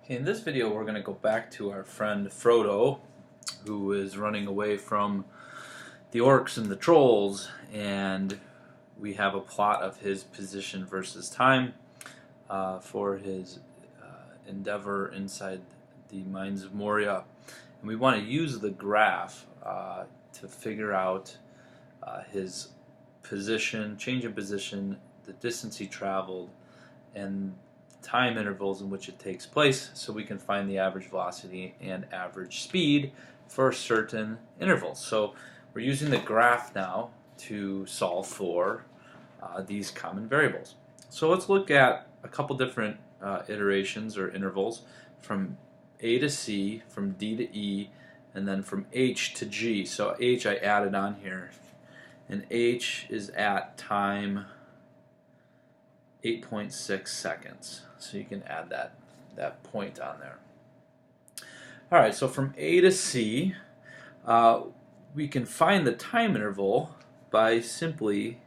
Okay, in this video we're going to go back to our friend Frodo, who is running away from the orcs and the trolls, and we have a plot of his position versus time for his endeavor inside the Mines of Moria. And we want to use the graph to figure out his position, change in position, the distance he traveled, and time intervals in which it takes place, so we can find the average velocity and average speed for certain intervals. So we're using the graph now to solve for these common variables. So let's look at a couple different iterations or intervals from A to C, from D to E, and then from H to G. So H I added on here, and H is at time 8.6 seconds. So you can add that point on there. Alright, so from A to C, we can find the time interval by simply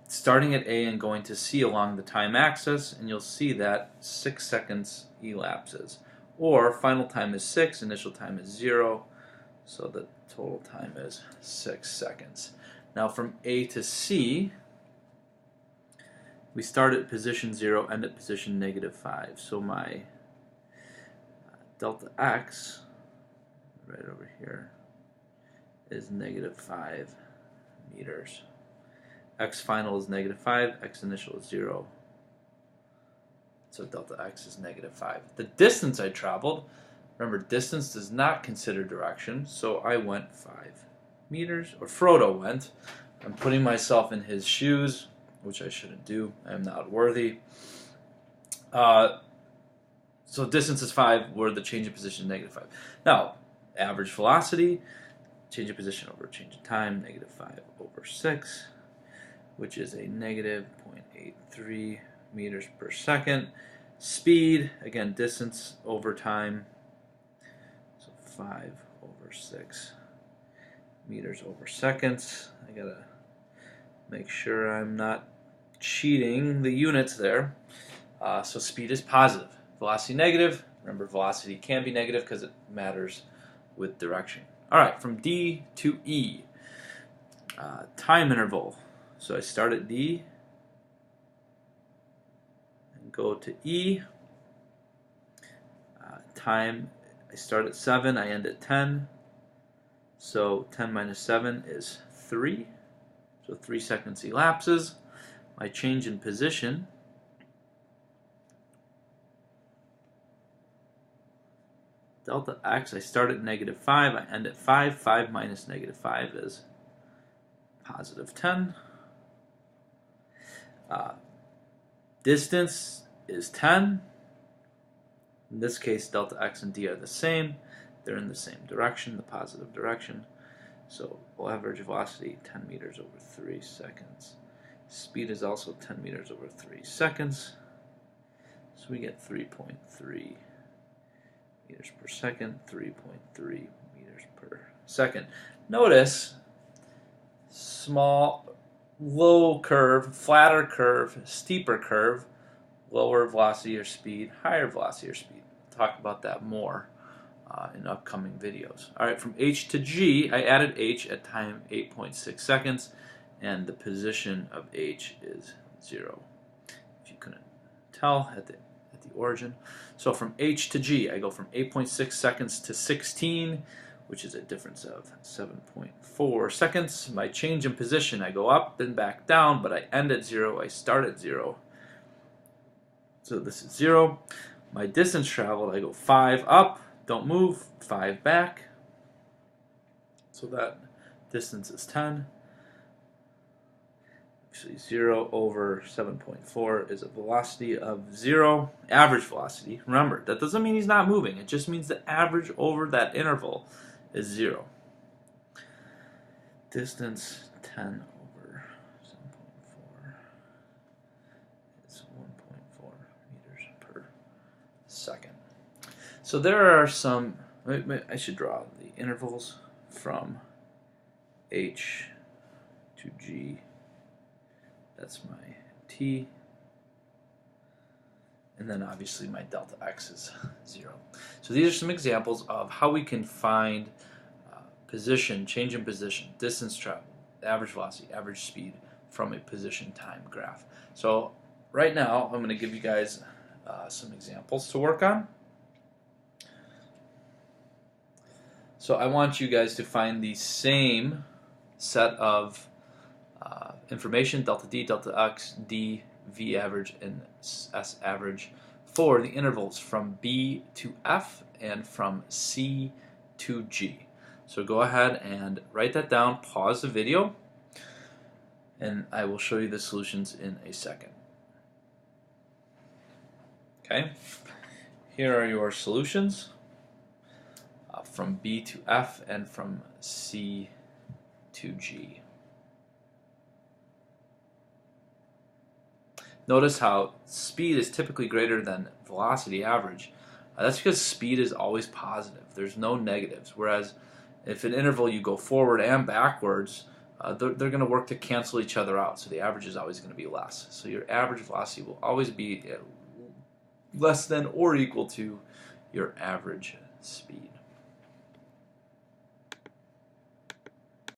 starting at A and going to C along the time axis, and you'll see that 6 seconds elapses. Or final time is 6, initial time is 0, so the total time is 6 seconds. Now from A to C, we start at position 0, end at position -5. So my delta x, right over here, is -5 meters. X final is -5, x initial is 0. So delta x is -5. The distance I traveled, remember, distance does not consider direction, so I went 5 meters, or Frodo went. I'm putting myself in his shoes, which I shouldn't do. I am not worthy. So distance is 5, where the change of position is -5. Now, average velocity, change of position over change of time, -5 over 6, which is a -0.83 meters per second. Speed, again, distance over time, 5 over 6 meters over seconds. I gotta make sure I'm not cheating the units there. So speed is positive. Velocity negative. Remember, velocity can be negative because it matters with direction. Alright, from D to E. Time interval. So I start at D and go to E. Time, I start at 7, I end at 10. So 10 minus 7 is 3. So 3 seconds elapses. My change in position, delta x, I start at -5, I end at 5. 5 minus -5 is +10. Distance is 10. In this case, delta x and d are the same. They're in the same direction, the positive direction. So average velocity, 10 meters over 3 seconds. Speed is also 10 meters over 3 seconds. So we get 3.3 meters per second, 3.3 meters per second. Notice, small, low curve, flatter curve, steeper curve, lower velocity or speed, higher velocity or speed. We'll talk about that more in upcoming videos. Alright, from H to G, I added H at time 8.6 seconds, and the position of H is 0. If you couldn't tell at the origin. So from H to G, I go from 8.6 seconds to 16, which is a difference of 7.4 seconds. My change in position, I go up, then back down, but I end at 0, I start at 0. So this is 0. My distance traveled, I go 5 up, don't move, 5 back. So that distance is 10. Actually, 0 over 7.4 is a velocity of 0. Average velocity, remember, that doesn't mean he's not moving. It just means the average over that interval is 0. Distance 10 over 7.4 is 1.4 meters per second. So there are some, I should draw the intervals from H to G That's my t. And then obviously my delta x is 0. So these are some examples of how we can find position, change in position, distance traveled, average velocity, average speed from a position time graph. So right now I'm going to give you guys some examples to work on. So I want you guys to find the same set of information, delta d, delta x, d, v average, and s average for the intervals from b to f and from c to g. So go ahead and write that down, pause the video, and I will show you the solutions in a second. Okay, here are your solutions from B to F and from C to G. Notice how speed is typically greater than velocity average. That's because speed is always positive. There's no negatives. Whereas if an interval you go forward and backwards, they're going to work to cancel each other out. So the average is always going to be less. So your average velocity will always be less than or equal to your average speed.